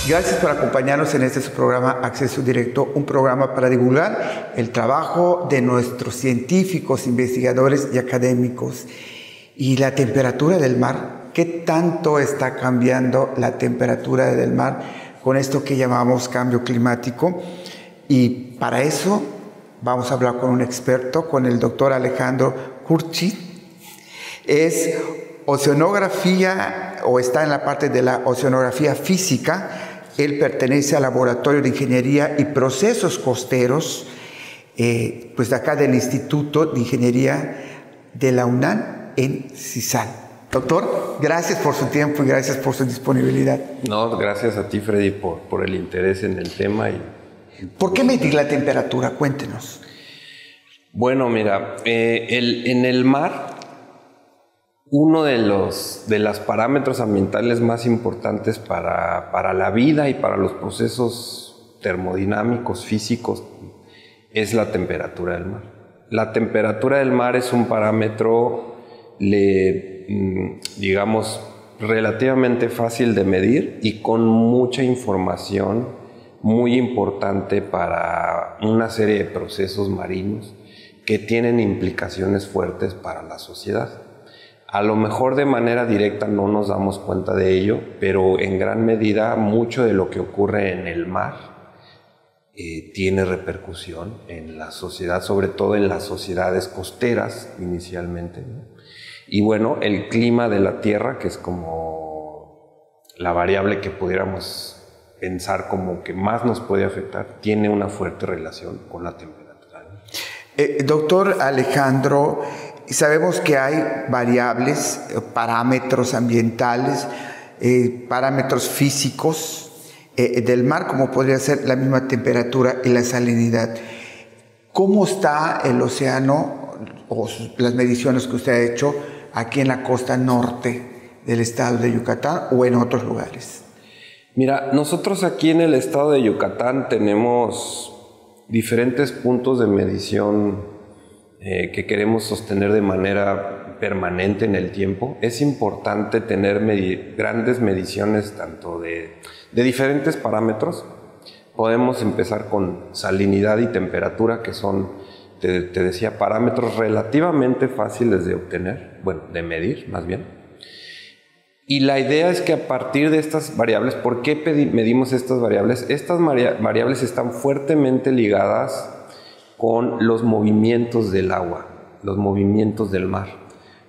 Gracias por acompañarnos en este su programa Acceso Directo, un programa para divulgar el trabajo de nuestros científicos, investigadores y académicos. Y la temperatura del mar, ¿qué tanto está cambiando la temperatura del mar con esto que llamamos cambio climático? Y para eso vamos a hablar con un experto, con el doctor Alejandro Curchi. Es oceanografía, o está en la parte de la oceanografía física. Él pertenece al Laboratorio de Ingeniería y Procesos Costeros, pues de acá del Instituto de Ingeniería de la UNAM en CISAL. Doctor, gracias por su tiempo y gracias por su disponibilidad. No, gracias a ti, Freddy, por el interés en el tema. ¿Por qué medir la temperatura? Cuéntenos. Bueno, mira, en el mar, uno de los parámetros ambientales más importantes para la vida y para los procesos termodinámicos, físicos, es la temperatura del mar. La temperatura del mar es un parámetro, digamos, relativamente fácil de medir y con mucha información muy importante para una serie de procesos marinos que tienen implicaciones fuertes para la sociedad. A lo mejor de manera directa no nos damos cuenta de ello, pero en gran medida mucho de lo que ocurre en el mar tiene repercusión en la sociedad, sobre todo en las sociedades costeras inicialmente, ¿no? Y bueno, el clima de la Tierra, que es como la variable que pudiéramos pensar como que más nos puede afectar, tiene una fuerte relación con la temperatura, ¿no? Doctor Alejandro, sabemos que hay variables, parámetros ambientales, parámetros físicos del mar, como podría ser la misma temperatura y la salinidad. ¿Cómo está el océano o las mediciones que usted ha hecho aquí en la costa norte del estado de Yucatán o en otros lugares? Mira, nosotros aquí en el estado de Yucatán tenemos diferentes puntos de medición que queremos sostener de manera permanente en el tiempo. Es importante tener grandes mediciones tanto de diferentes parámetros. Podemos empezar con salinidad y temperatura, que son, te decía, parámetros relativamente fáciles de obtener, bueno, de medir más bien. Y la idea es que a partir de estas variables, ¿por qué medimos estas variables? Estas variables están fuertemente ligadas con los movimientos del agua, los movimientos del mar.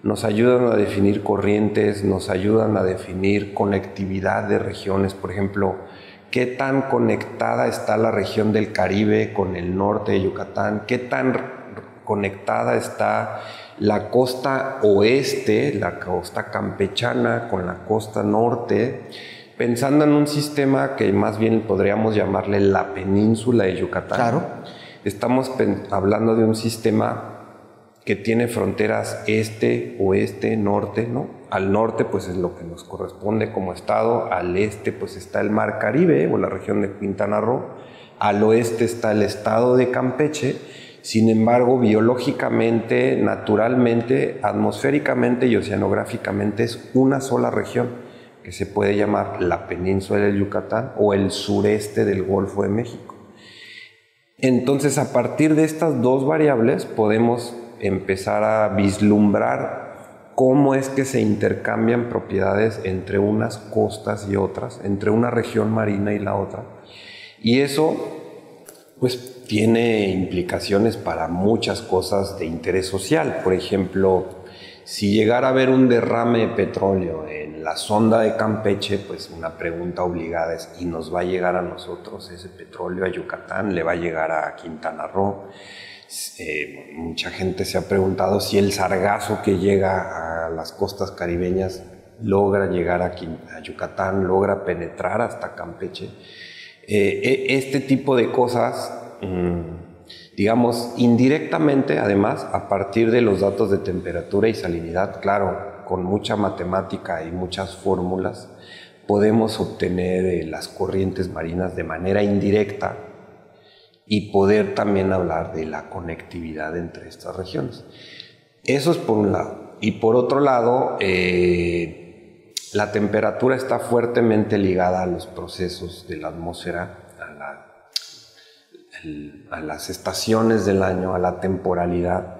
Nos ayudan a definir corrientes, nos ayudan a definir conectividad de regiones. Por ejemplo, qué tan conectada está la región del Caribe con el norte de Yucatán, qué tan conectada está la costa oeste, la costa campechana con la costa norte, pensando en un sistema que más bien podríamos llamarle la península de Yucatán. Claro. Estamos hablando de un sistema que tiene fronteras este, oeste, norte, ¿no? Al norte pues es lo que nos corresponde como estado, al este pues está el mar Caribe o la región de Quintana Roo, al oeste está el estado de Campeche. Sin embargo, biológicamente, naturalmente, atmosféricamente y oceanográficamente es una sola región que se puede llamar la península del Yucatán o el sureste del Golfo de México. Entonces, a partir de estas dos variables podemos empezar a vislumbrar cómo es que se intercambian propiedades entre unas costas y otras, entre una región marina y la otra. Y eso, pues, tiene implicaciones para muchas cosas de interés social. Por ejemplo, si llegara a haber un derrame de petróleo en la sonda de Campeche, pues una pregunta obligada es, ¿y nos va a llegar a nosotros ese petróleo a Yucatán? ¿Le va a llegar a Quintana Roo? Mucha gente se ha preguntado si el sargazo que llega a las costas caribeñas logra llegar a Yucatán, logra penetrar hasta Campeche. Este tipo de cosas, digamos, indirectamente, además, a partir de los datos de temperatura y salinidad, claro, con mucha matemática y muchas fórmulas, podemos obtener las corrientes marinas de manera indirecta y poder también hablar de la conectividad entre estas regiones. Eso es por un lado. Y por otro lado, La temperatura está fuertemente ligada a los procesos de la atmósfera, a las estaciones del año, a la temporalidad,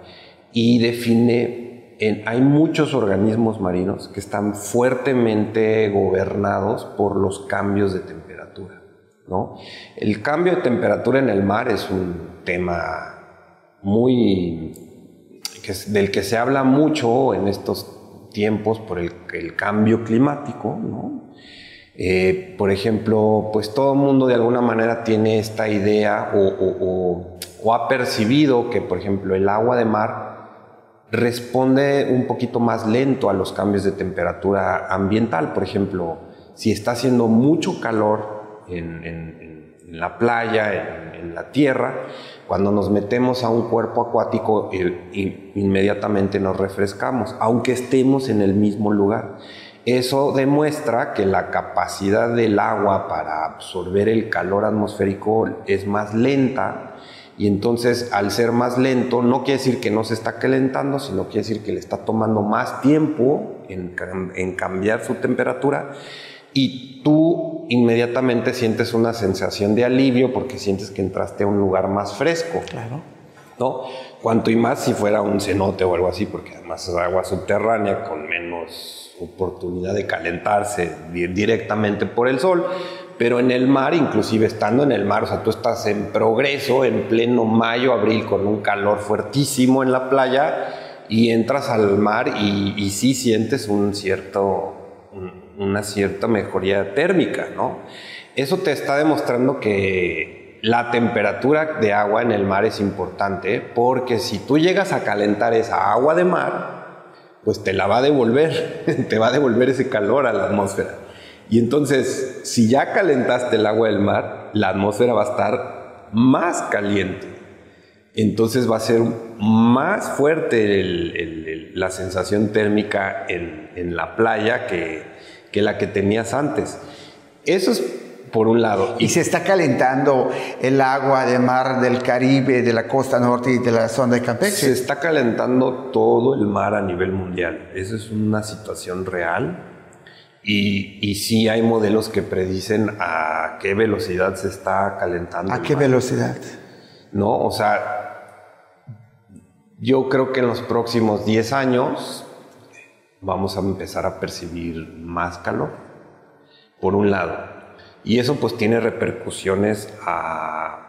y define, hay muchos organismos marinos que están fuertemente gobernados por los cambios de temperatura, ¿no? El cambio de temperatura en el mar es un tema del que se habla mucho en estos tiempos por el cambio climático, ¿no? Por ejemplo, pues todo el mundo de alguna manera tiene esta idea o ha percibido que, por ejemplo, el agua de mar responde un poquito más lento a los cambios de temperatura ambiental. Por ejemplo, si está haciendo mucho calor en la playa, en la tierra, cuando nos metemos a un cuerpo acuático, inmediatamente nos refrescamos, aunque estemos en el mismo lugar. Eso demuestra que la capacidad del agua para absorber el calor atmosférico es más lenta, y entonces al ser más lento no quiere decir que no se está calentando, sino quiere decir que le está tomando más tiempo en cambiar su temperatura, y tú inmediatamente sientes una sensación de alivio porque sientes que entraste a un lugar más fresco. Claro. ¿No? Cuanto y más si fuera un cenote o algo así, porque además es agua subterránea con menos oportunidad de calentarse directamente por el sol. Pero en el mar, inclusive estando en el mar, o sea, tú estás en Progreso en pleno mayo, abril, con un calor fuertísimo en la playa, y entras al mar y sí sientes una cierta mejoría térmica, ¿no? Eso te está demostrando que la temperatura de agua en el mar es importante, porque si tú llegas a calentar esa agua de mar, pues te la va a devolver, te va a devolver ese calor a la atmósfera. Y entonces, si ya calentaste el agua del mar, la atmósfera va a estar más caliente. Entonces va a ser más fuerte la sensación térmica en la playa que la que tenías antes. Eso es por un lado. Y se está calentando el agua de mar del Caribe, de la costa norte y de la zona de Campeche. Se está calentando todo el mar a nivel mundial. Esa es una situación real. Y sí hay modelos que predicen a qué velocidad se está calentando. ¿A qué velocidad? No, o sea, yo creo que en los próximos 10 años vamos a empezar a percibir más calor, por un lado. Y eso pues tiene repercusiones a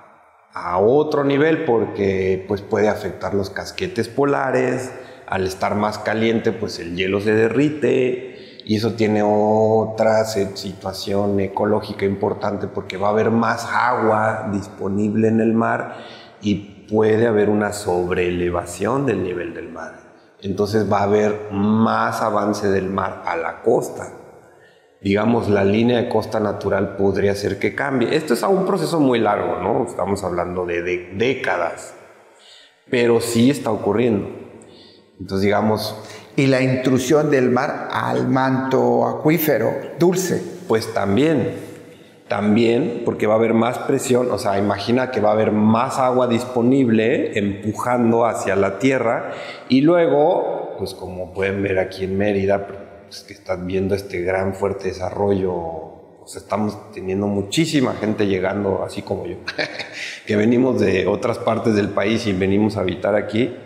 otro nivel, porque pues puede afectar los casquetes polares. Al estar más caliente pues el hielo se derrite, y eso tiene otra situación ecológica importante, porque va a haber más agua disponible en el mar y puede haber una sobreelevación del nivel del mar. Entonces va a haber más avance del mar a la costa. Digamos, la línea de costa natural podría ser que cambie. Esto es un proceso muy largo, ¿no? Estamos hablando de décadas, pero sí está ocurriendo. Entonces, digamos... Y la intrusión del mar al manto acuífero dulce. Pues también, porque va a haber más presión. O sea, imagina que va a haber más agua disponible empujando hacia la tierra, y luego, pues como pueden ver aquí en Mérida, pues que están viendo este gran fuerte desarrollo, o sea, estamos teniendo muchísima gente llegando, así como yo, que venimos de otras partes del país y venimos a habitar aquí.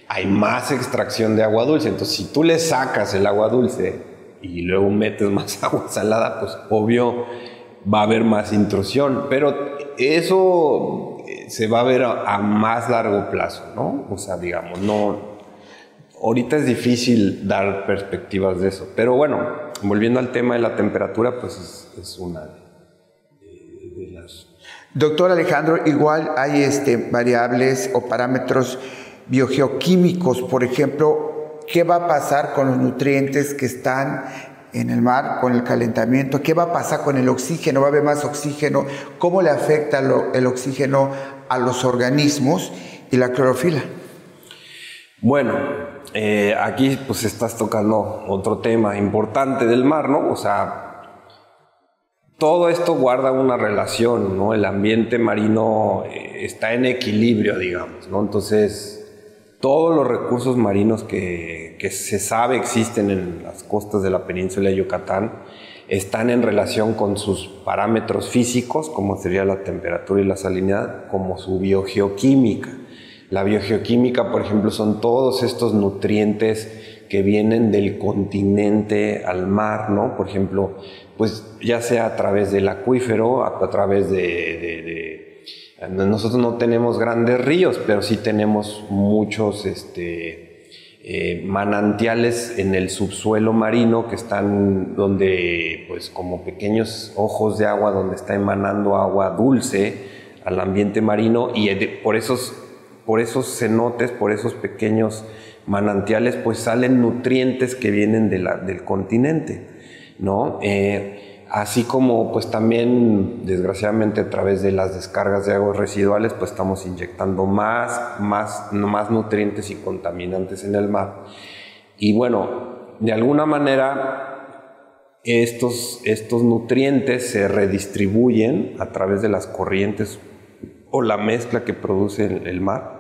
Hay más extracción de agua dulce. Entonces, si tú le sacas el agua dulce y luego metes más agua salada, pues obvio va a haber más intrusión, pero eso se va a ver a más largo plazo, ¿no? O sea, digamos, no... Ahorita es difícil dar perspectivas de eso, pero bueno, volviendo al tema de la temperatura, pues es una de las... Doctor Alejandro, igual hay variables o parámetros biogeoquímicos. Por ejemplo, ¿qué va a pasar con los nutrientes que están en el mar con el calentamiento? ¿Qué va a pasar con el oxígeno? ¿Va a haber más oxígeno? ¿Cómo le afecta el oxígeno a los organismos y la clorofila? Bueno, aquí pues estás tocando otro tema importante del mar, ¿no? O sea, todo esto guarda una relación, ¿no? El ambiente marino está en equilibrio, digamos, ¿no? Entonces, todos los recursos marinos que se sabe existen en las costas de la península de Yucatán están en relación con sus parámetros físicos, como sería la temperatura y la salinidad, como su biogeoquímica. La biogeoquímica, por ejemplo, son todos estos nutrientes que vienen del continente al mar, ¿no? Por ejemplo, pues ya sea a través del acuífero, a través nosotros no tenemos grandes ríos, pero sí tenemos muchos manantiales en el subsuelo marino que están donde, pues como pequeños ojos de agua donde está emanando agua dulce al ambiente marino, y por esos cenotes, por esos pequeños manantiales, pues salen nutrientes que vienen del continente, ¿no? Así como pues también desgraciadamente a través de las descargas de aguas residuales pues estamos inyectando más nutrientes y contaminantes en el mar. Y bueno, de alguna manera estos nutrientes se redistribuyen a través de las corrientes o la mezcla que produce el mar.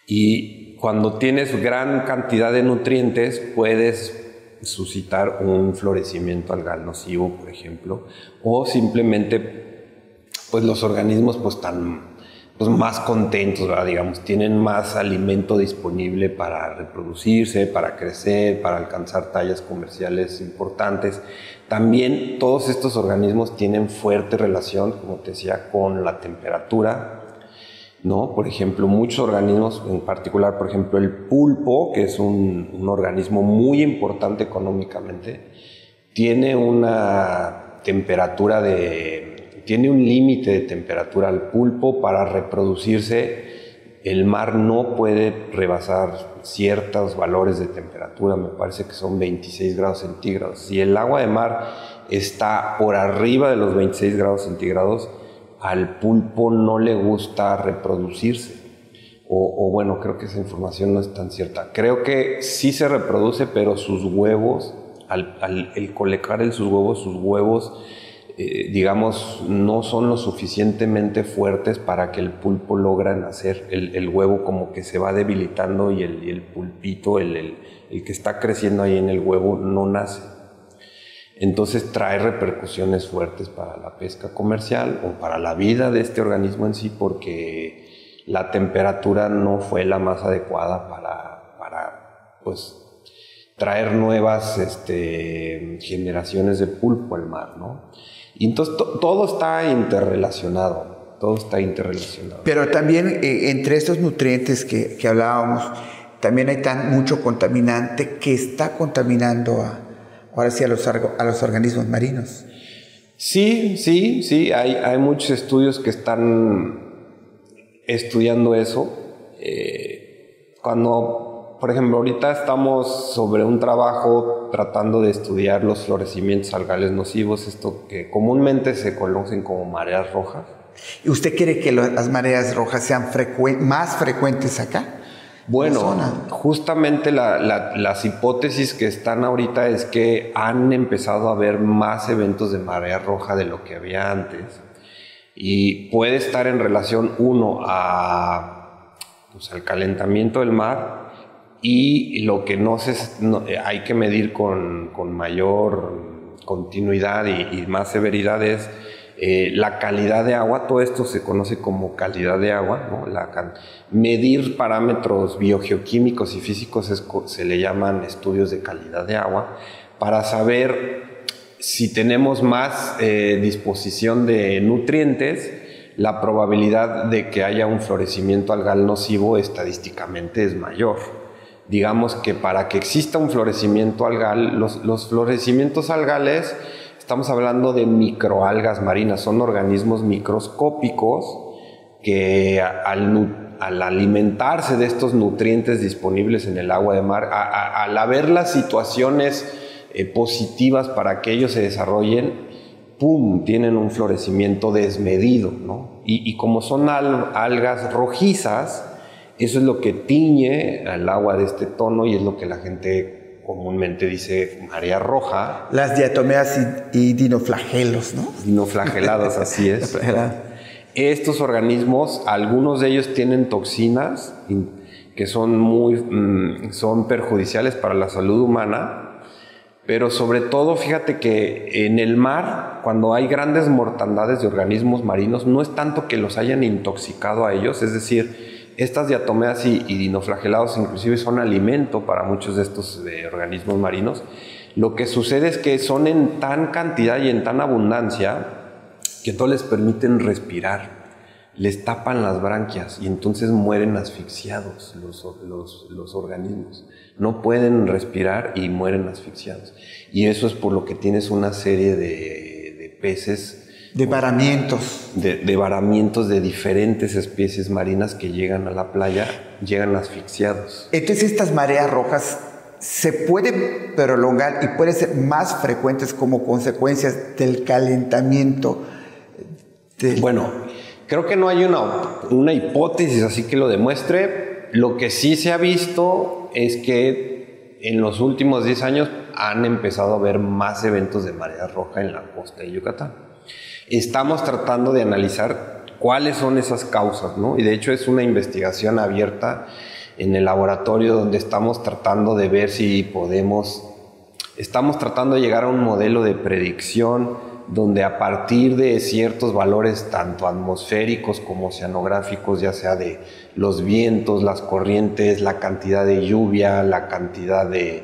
Y cuando tienes gran cantidad de nutrientes puedes suscitar un florecimiento algal nocivo, por ejemplo, o simplemente pues los organismos pues están pues más contentos, ¿verdad? Digamos, tienen más alimento disponible para reproducirse, para crecer, para alcanzar tallas comerciales importantes. También todos estos organismos tienen fuerte relación, como te decía, con la temperatura, ¿no? Por ejemplo, muchos organismos, en particular, por ejemplo, el pulpo, que es un organismo muy importante económicamente, tiene una temperatura tiene un límite de temperatura al pulpo para reproducirse. El mar no puede rebasar ciertos valores de temperatura, me parece que son 26 grados centígrados. Si el agua de mar está por arriba de los 26 grados centígrados, al pulpo no le gusta reproducirse. O bueno, creo que esa información no es tan cierta. Creo que sí se reproduce, pero sus huevos, el colocar en sus huevos, digamos, no son lo suficientemente fuertes para que el pulpo logre nacer. El huevo como que se va debilitando y el pulpito, el que está creciendo ahí en el huevo, no nace. Entonces trae repercusiones fuertes para la pesca comercial o para la vida de este organismo en sí, porque la temperatura no fue la más adecuada para pues, traer nuevas generaciones de pulpo al mar, ¿no? Y entonces todo está interrelacionado, Pero también entre estos nutrientes que hablábamos, también hay mucho contaminante que está contaminando ahora sí a los organismos marinos. Sí, hay muchos estudios que están estudiando eso. Cuando, por ejemplo, ahorita estamos sobre un trabajo tratando de estudiar los florecimientos algales nocivos, esto que comúnmente se conocen como mareas rojas. ¿Y usted quiere que las mareas rojas sean más frecuentes acá? Bueno, justamente las hipótesis que están ahorita es que han empezado a haber más eventos de marea roja de lo que había antes, y puede estar en relación al calentamiento del mar, y lo que hay que medir con mayor continuidad y más severidad es la calidad de agua. Todo esto se conoce como calidad de agua, ¿no? Medir parámetros biogeoquímicos y físicos se le llaman estudios de calidad de agua, para saber si tenemos más disposición de nutrientes. La probabilidad de que haya un florecimiento algal nocivo estadísticamente es mayor. Digamos que para que exista un florecimiento algal, los florecimientos algales, estamos hablando de microalgas marinas, son organismos microscópicos que al alimentarse de estos nutrientes disponibles en el agua de mar, al haber las situaciones positivas para que ellos se desarrollen, ¡pum!, tienen un florecimiento desmedido, ¿no? Y como son algas rojizas, eso es lo que tiñe al agua de este tono, y es lo que la gente comúnmente dice marea roja. Las diatomeas y dinoflagelos, ¿no? Dinoflagelados, así es. estos organismos, algunos de ellos tienen toxinas que son perjudiciales para la salud humana. Pero sobre todo, fíjate que en el mar, cuando hay grandes mortandades de organismos marinos, no es tanto que los hayan intoxicado a ellos, es decir, estas diatomeas y dinoflagelados inclusive son alimento para muchos de estos organismos marinos. Lo que sucede es que son en tan cantidad y en tan abundancia que no les permiten respirar. Les tapan las branquias y entonces mueren asfixiados los organismos. No pueden respirar y mueren asfixiados. Y eso es por lo que tienes una serie de peces. De varamientos. De varamientos de diferentes especies marinas que llegan a la playa, llegan asfixiados. Entonces estas mareas rojas se pueden prolongar y pueden ser más frecuentes como consecuencias del calentamiento. Bueno, creo que no hay una hipótesis así que lo demuestre. Lo que sí se ha visto es que en los últimos 10 años han empezado a haber más eventos de marea roja en la costa de Yucatán. Estamos tratando de analizar cuáles son esas causas, ¿no? Y de hecho es una investigación abierta en el laboratorio donde estamos tratando de ver si estamos tratando de llegar a un modelo de predicción donde a partir de ciertos valores tanto atmosféricos como oceanográficos, ya sea de los vientos, las corrientes, la cantidad de lluvia, la cantidad de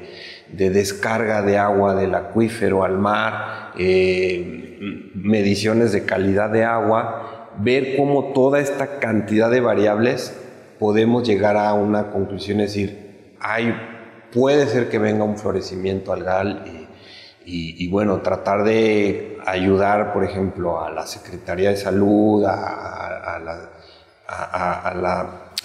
descarga de agua del acuífero al mar, mediciones de calidad de agua, ver cómo toda esta cantidad de variables podemos llegar a una conclusión, es decir, puede ser que venga un florecimiento algal y bueno, tratar de ayudar, por ejemplo, a la Secretaría de Salud,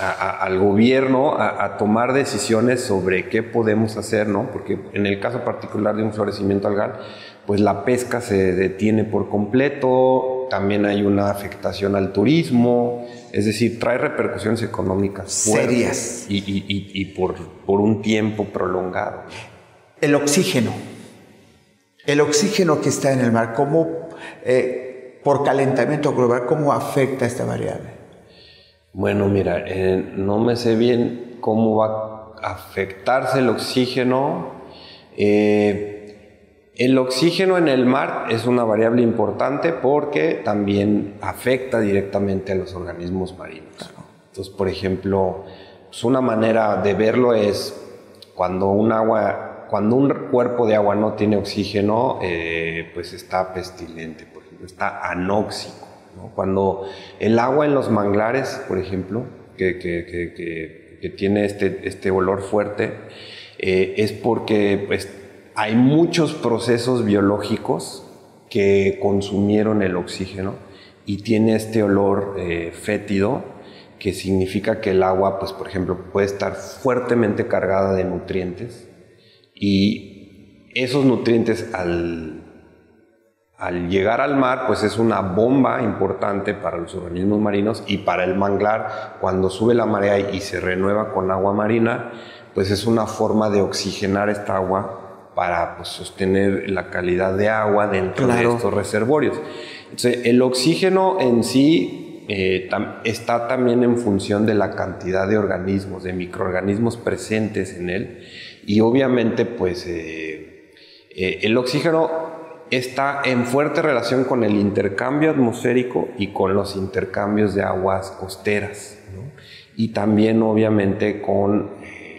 al gobierno a tomar decisiones sobre qué podemos hacer, ¿no? Porque en el caso particular de un florecimiento algal, pues la pesca se detiene por completo, también hay una afectación al turismo, es decir, trae repercusiones económicas serias y por un tiempo prolongado. El oxígeno que está en el mar, ¿cómo, por calentamiento global, cómo afecta esta variable? Bueno, mira, no me sé bien cómo va a afectarse el oxígeno. El oxígeno en el mar es una variable importante porque también afecta directamente a los organismos marinos. Claro. Entonces, por ejemplo, pues una manera de verlo es cuando un cuerpo de agua no tiene oxígeno, pues está pestilente, por ejemplo, está anóxico, ¿no? Cuando el agua en los manglares, por ejemplo, que tiene este olor fuerte, es porque pues, hay muchos procesos biológicos que consumieron el oxígeno y tiene este olor fétido, que significa que el agua, pues, por ejemplo, puede estar fuertemente cargada de nutrientes. Y esos nutrientes al llegar al mar, pues es una bomba importante para los organismos marinos y para el manglar. Cuando sube la marea y se renueva con agua marina, pues es una forma de oxigenar esta agua para pues, sostener la calidad de agua dentro de estos reservorios. Entonces, el oxígeno en sí está también en función de la cantidad de organismos, de microorganismos presentes en él. Y obviamente, pues, el oxígeno está en fuerte relación con el intercambio atmosférico y con los intercambios de aguas costeras, ¿no? Y también, obviamente, con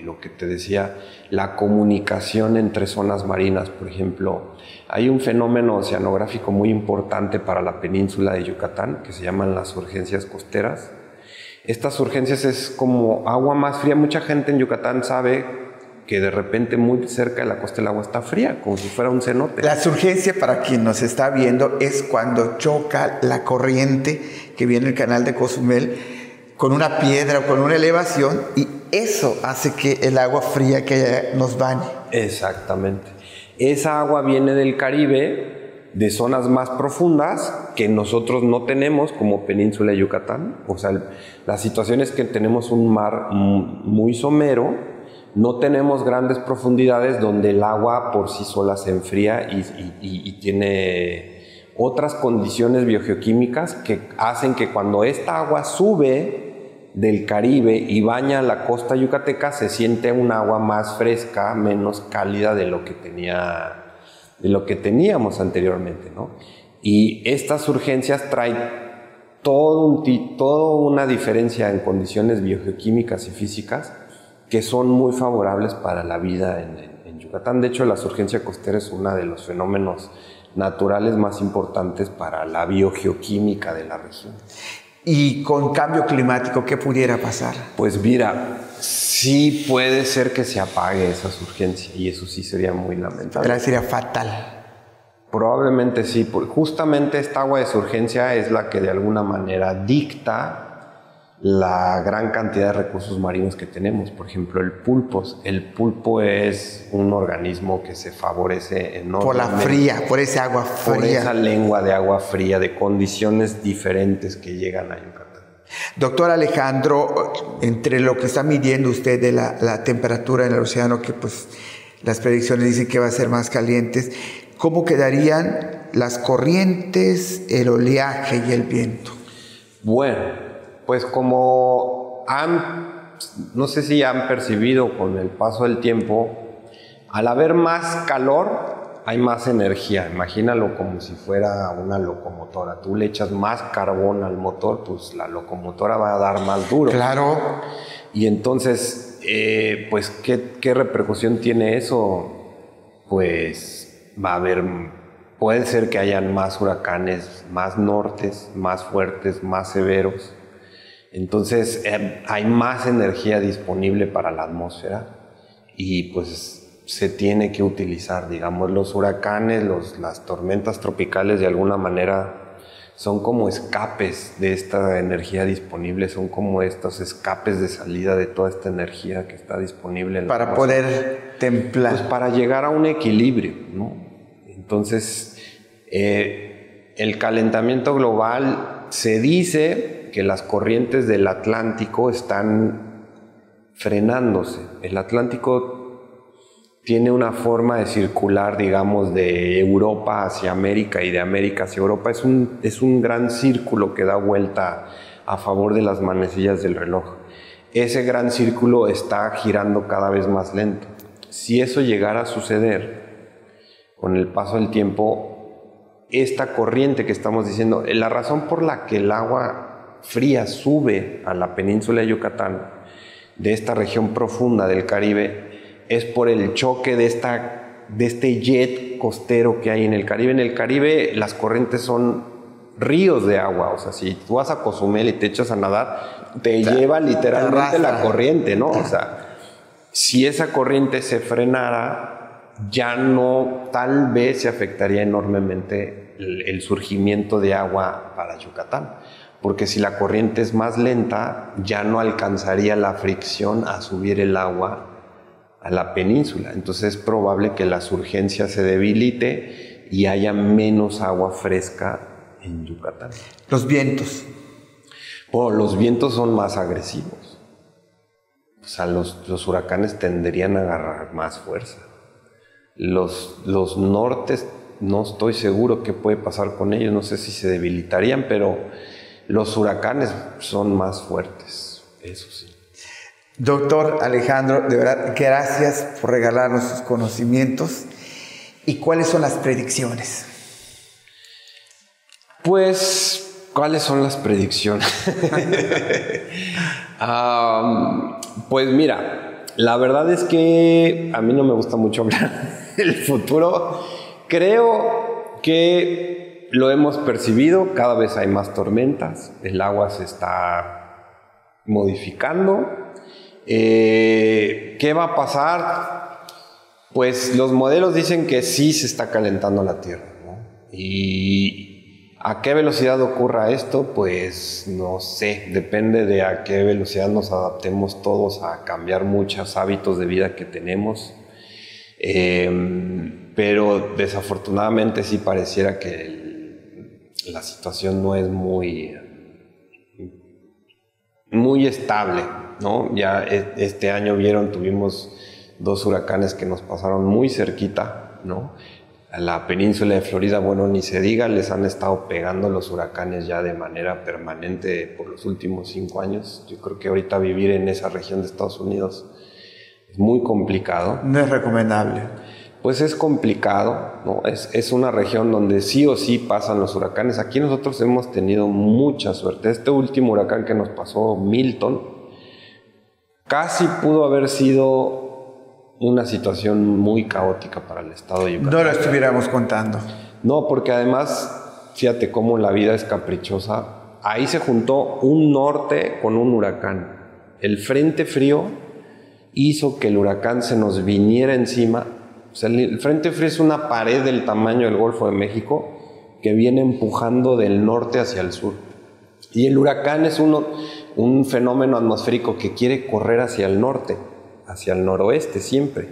lo que te decía, la comunicación entre zonas marinas. Por ejemplo, hay un fenómeno oceanográfico muy importante para la península de Yucatán que se llaman las urgencias costeras. Estas urgencias es como agua más fría. Mucha gente en Yucatán sabe que de repente muy cerca de la costa el agua está fría, como si fuera un cenote. La surgencia, para quien nos está viendo, es cuando choca la corriente que viene del canal de Cozumel con una piedra o con una elevación, y eso hace que el agua fría que nos bañe. Exactamente. Esa agua viene del Caribe, de zonas más profundas que nosotros no tenemos como península de Yucatán. O sea, la situación es que tenemos un mar muy somero. No tenemos grandes profundidades donde el agua por sí sola se enfría y tiene otras condiciones biogeoquímicas que hacen que cuando esta agua sube del Caribe y baña la costa yucateca se siente un agua más fresca, menos cálida de lo que teníamos anteriormente, ¿no? Y estas urgencias traen toda una diferencia en condiciones biogeoquímicas y físicas que son muy favorables para la vida en Yucatán. De hecho, la surgencia costera es uno de los fenómenos naturales más importantes para la biogeoquímica de la región. Y con cambio climático, ¿qué pudiera pasar? Pues mira, sí puede ser que se apague esa surgencia y eso sí sería muy lamentable. Sería fatal. Probablemente sí, porque justamente esta agua de surgencia es la que de alguna manera dicta la gran cantidad de recursos marinos que tenemos. Por ejemplo, el pulpo. El pulpo es un organismo que se favorece enormemente. Por la fría, por esa agua fría. Por esa lengua de agua fría, de condiciones diferentes que llegan a Yucatán. Doctor Alejandro, entre lo que está midiendo usted de la temperatura en el océano, que pues las predicciones dicen que va a ser más calientes, ¿cómo quedarían las corrientes, el oleaje y el viento? Bueno, pues como no sé si han percibido con el paso del tiempo, al haber más calor, hay más energía. Imagínalo como si fuera una locomotora. Tú le echas más carbón al motor, pues la locomotora va a dar más duro. Claro. Y entonces, pues, ¿qué repercusión tiene eso? Pues va a haber, puede ser que hayan más huracanes, más nortes, más fuertes, más severos. Entonces hay más energía disponible para la atmósfera y pues se tiene que utilizar, digamos, los huracanes, las tormentas tropicales de alguna manera son como escapes de esta energía disponible, son como estos escapes de salida de toda esta energía que está disponible en la para atmósfera. Poder templar. Pues para llegar a un equilibrio, ¿no? Entonces, el calentamiento global se dice que las corrientes del Atlántico están frenándose. El Atlántico tiene una forma de circular, digamos, de Europa hacia América y de América hacia Europa. Es un gran círculo que da vuelta a favor de las manecillas del reloj. Ese gran círculo está girando cada vez más lento. Si eso llegara a suceder, con el paso del tiempo, esta corriente que estamos diciendo, la razón por la que el agua fría sube a la península de Yucatán, de esta región profunda del Caribe, es por el choque de este jet costero que hay en el Caribe. En el Caribe las corrientes son ríos de agua, o sea, si tú vas a Cozumel y te echas a nadar, te lleva literalmente la corriente, ¿no? O sea, si esa corriente se frenara, ya no, tal vez se afectaría enormemente el surgimiento de agua para Yucatán. Porque si la corriente es más lenta, ya no alcanzaría la fricción a subir el agua a la península. Entonces es probable que la surgencia se debilite y haya menos agua fresca en Yucatán. Los vientos. Bueno, los vientos son más agresivos. O sea, los huracanes tenderían a agarrar más fuerza. Los nortes, no estoy seguro qué puede pasar con ellos, no sé si se debilitarían, pero los huracanes son más fuertes, eso sí. Doctor Alejandro, de verdad, gracias por regalarnos sus conocimientos. ¿Y cuáles son las predicciones? Pues, ¿cuáles son las predicciones? Pues mira, la verdad es que a mí no me gusta mucho hablar del futuro. Creo que lo hemos percibido, cada vez hay más tormentas, el agua se está modificando. ¿Qué va a pasar? Pues los modelos dicen que sí se está calentando la Tierra, ¿no? ¿Y a qué velocidad ocurra esto? Pues no sé, depende de a qué velocidad nos adaptemos todos a cambiar muchos hábitos de vida que tenemos. Pero desafortunadamente sí pareciera que la situación no es muy estable, ¿no? Ya este año tuvimos 2 huracanes que nos pasaron muy cerquita, ¿no? A la península de Florida, bueno, ni se diga, les han estado pegando los huracanes ya de manera permanente por los últimos 5 años. Yo creo que ahorita vivir en esa región de Estados Unidos es muy complicado. No es recomendable. Pues es complicado, ¿no? Es una región donde sí o sí pasan los huracanes. Aquí nosotros hemos tenido mucha suerte. Este último huracán que nos pasó, Milton, casi pudo haber sido una situación muy caótica para el estado de Yucatán. No lo estuviéramos contando. No, porque además, fíjate cómo la vida es caprichosa. Ahí se juntó un norte con un huracán. El frente frío hizo que el huracán se nos viniera encima. O sea, el frente frío es una pared del tamaño del Golfo de México que viene empujando del norte hacia el sur. Y el huracán es un fenómeno atmosférico que quiere correr hacia el norte, hacia el noroeste siempre.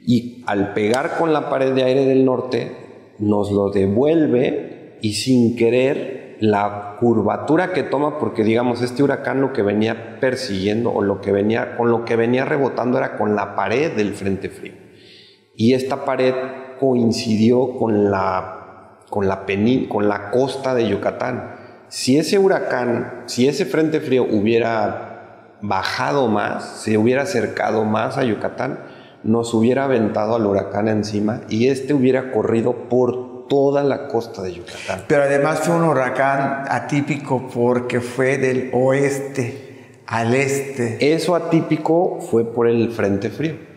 Y al pegar con la pared de aire del norte, nos lo devuelve y sin querer la curvatura que toma, porque digamos, este huracán lo que venía persiguiendo o con lo que venía rebotando era con la pared del frente frío. Y esta pared coincidió con la costa de Yucatán. Si ese frente frío hubiera bajado más, se hubiera acercado más a Yucatán, nos hubiera aventado al huracán encima y hubiera corrido por toda la costa de Yucatán. Pero además fue un huracán atípico porque fue del oeste al este. Eso atípico fue por el frente frío.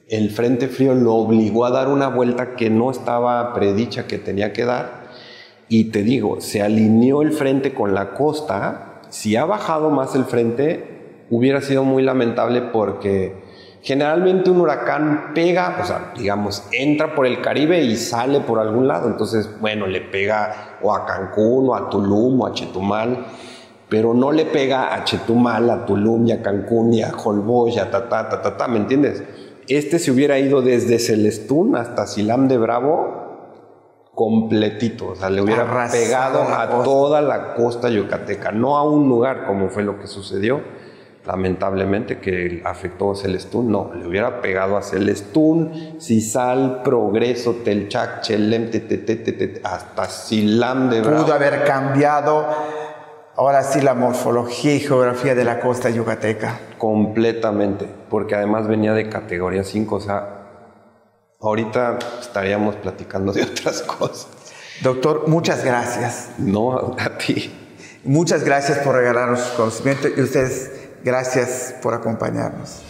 El frente frío lo obligó a dar una vuelta que no estaba predicha que tenía que dar. Y te digo, se alineó el frente con la costa. Si ha bajado más el frente, hubiera sido muy lamentable porque generalmente un huracán pega, o sea, digamos, entra por el Caribe y sale por algún lado. Entonces, bueno, le pega o a Cancún, o a Tulum, o a Chetumal, pero no le pega a Chetumal, a Tulum, y a Cancún, y a Holbox, y a ¿me entiendes? Se hubiera ido desde Celestún hasta Silam de Bravo completito, o sea, le hubiera pegado a toda la costa yucateca, no a un lugar como fue lo que sucedió, lamentablemente, que afectó a Celestún. No, le hubiera pegado a Celestún, Cisal, Progreso, Telchac, Chelem, hasta Silam de Bravo. Pudo haber cambiado ahora sí la morfología y geografía de la costa yucateca. Completamente, porque además venía de categoría 5, o sea, ahorita estaríamos platicando de otras cosas. Doctor, muchas gracias. No, a ti. Muchas gracias por regalarnos su conocimiento y ustedes, gracias por acompañarnos.